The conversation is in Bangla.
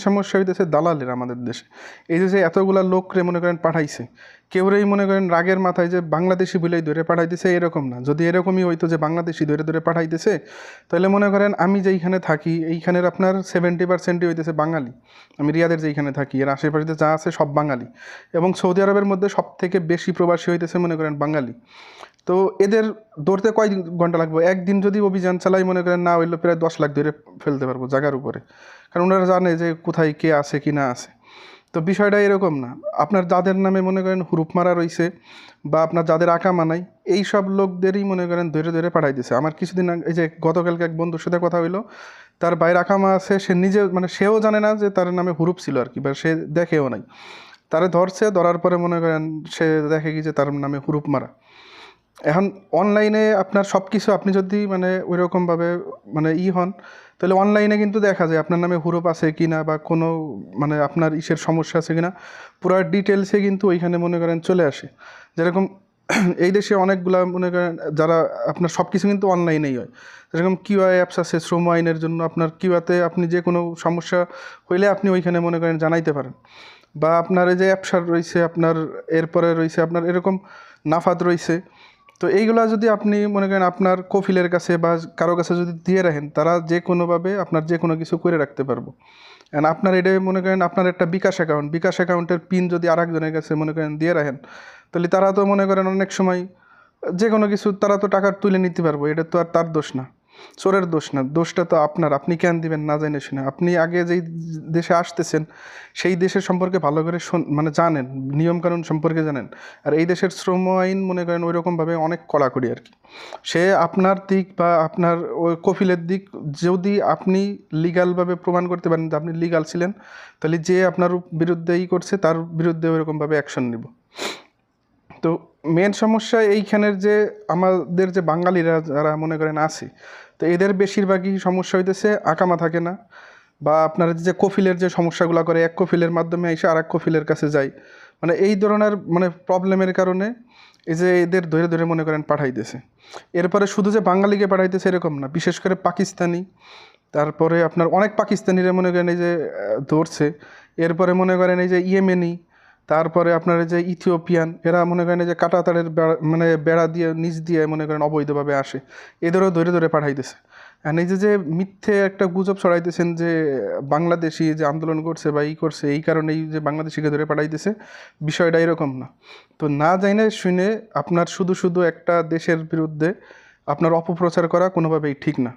সমস্যা হইতেছে দালালের আমাদের দেশে। এই যে এতগুলা লোকরে মনে করেন পাঠাইছে, কেউরেই মনে করেন রাগের মাথায় যে বাংলাদেশি বলেই ধরে পাঠাইতেছে এরকম না। যদি এরকমই হইতো যে বাংলাদেশি ধরে ধরে পাঠাইতেছে, তাহলে মনে করেন আমি যেইখানে থাকি এইখানের আপনার 70%ই হইতেছে বাঙালি। আমি রিয়াদের যেইখানে থাকি এর আশেপাশে যা আছে সব বাঙালি, এবং সৌদি আরবের মধ্যে সব থেকে বেশি প্রবাসী হইতেছে মনে করেন বাঙালি। তো এদের ধরতে কয় ঘন্টা লাগবে? একদিন যদি অভিযান চালাই মনে করেন না হইলে প্রায় 10 লাখ ধরে ফেলতে পারবো জায়গার উপরে, কারণ ওনারা জানে যে কোথায় কে আছে কি না আছে। তো বিষয়টা এরকম না, আপনার যাদের নামে মনে করেন হুরুপ মারা রইছে বা আপনার যাদের আঁকা মানাই এই সব লোকদেরই মনে করেন ধরে ধরে পাঠাই দিছে। আমার কিছুদিন আগে এই যে গতকালকে এক বন্ধুর সাথে কথা হইলো, তার বাইরে আকামা আছে, সে নিজে মানে সেও জানে না যে তার নামে হুরুপ ছিল আর কি, বা সে দেখেও নাই। তারে ধরছে, ধরার পরে মনে করেন সে দেখে কি যে তার নামে হুরুপ মারা। এখন অনলাইনে আপনার সব কিছু আপনি যদি মানে ওই রকমভাবে মানে হন, তাহলে অনলাইনে কিন্তু দেখা যায় আপনার নামে হুরুপ আছে কি না, বা কোনো মানে আপনার ইসের সমস্যা আছে কি না, পুরো ডিটেলসে কিন্তু ওইখানে মনে করেন চলে আসে। যেরকম এই দেশে অনেকগুলা মনে করেন যারা আপনার সব কিছু কিন্তু অনলাইনেই হয়। যেরকম কিউআই অ্যাপস আছে শ্রম আইনের জন্য, আপনার কিউআতে আপনি যে কোনো সমস্যা হইলে আপনি ওইখানে মনে করেন জানাইতে পারেন। বা আপনার এই যে অ্যাপসার রয়েছে আপনার, এরপরে রয়েছে আপনার এরকম নাফাত রয়েছে। তো এইগুলা যদি আপনি মনে করেন আপনার কফিলের কাছে বা কারো কাছে যদি দিয়ে রাখেন, তারা যে কোনোভাবে আপনার যে কোনো কিছু করে রাখতে পারবো। অ্যান্ড আপনার এটা মনে করেন আপনার একটা বিকাশ অ্যাকাউন্টের পিন যদি আরেকজনের কাছে মনে করেন দিয়ে রাখেন, তাহলে তারা তো মনে করেন অনেক সময় যে কোনো কিছু তারা তো টাকা তুলে নিতে পারবো। এটা তো আর তার দোষ না, চোরের দোষ না, দোষটা তো আপনার। আপনি কেন দিবেন না জেনে শুনে? আপনি আগে যেই দেশে আসতেছেন সেই দেশের সম্পর্কে ভালো করে মানে জানেন, নিয়মকানুন সম্পর্কে জানেন। আর এই দেশের শ্রম আইন মনে করেন ওই রকমভাবে অনেক কড়াকড়ি আর কি। সে আপনার দিক বা আপনার ওই কফিলের দিক যদি আপনি লিগালভাবে প্রমাণ করতে পারেন যে আপনি লিগাল ছিলেন, তাহলে যে আপনার বিরুদ্ধে করছে তার বিরুদ্ধে ওইরকমভাবে অ্যাকশন নিব। তো মেন সমস্যা এইখানের যে আমাদের যে বাঙালিরা যারা মনে করেন আছে, তো এদের বেশিরভাগই সমস্যা হইতেছে আকামা থাকে না, বা আপনার যে কফিলের যে সমস্যাগুলো করে এক কফিলের মাধ্যমে এসে আর এক কফিলের কাছে যায়, মানে এই ধরনের মানে প্রবলেমের কারণে এই যে এদের ধরে ধরে মনে করেন পাঠাইতেছে। এরপরে শুধু যে বাঙালিকে পাঠাইতেছে এরকম না, বিশেষ করে পাকিস্তানি, তারপরে আপনার অনেক পাকিস্তানিরা মনে করেন এই যে ধরছে। এরপরে মনে করেন এই যে ইয়েমেনি, তারপরে আপনার এই যে ইথিওপিয়ান, এরা মনে করেন এই যে কাঁটাতারের মানে বেড়া দিয়ে নিচ দিয়ে মনে করেন অবৈধভাবে আসে, এদেরও ধরে ধরে পাঠাইতেছে। আর এই যে মিথ্যে একটা গুজব ছড়াইতেছেন যে বাংলাদেশি যে আন্দোলন করছে বা করছে এই কারণেই যে বাংলাদেশিকে ধরে পাঠাইতেছে, বিষয়টা এরকম না। তো না জানে শুনে আপনার শুধু শুধু একটা দেশের বিরুদ্ধে আপনার অপপ্রচার করা কোনোভাবেই ঠিক না।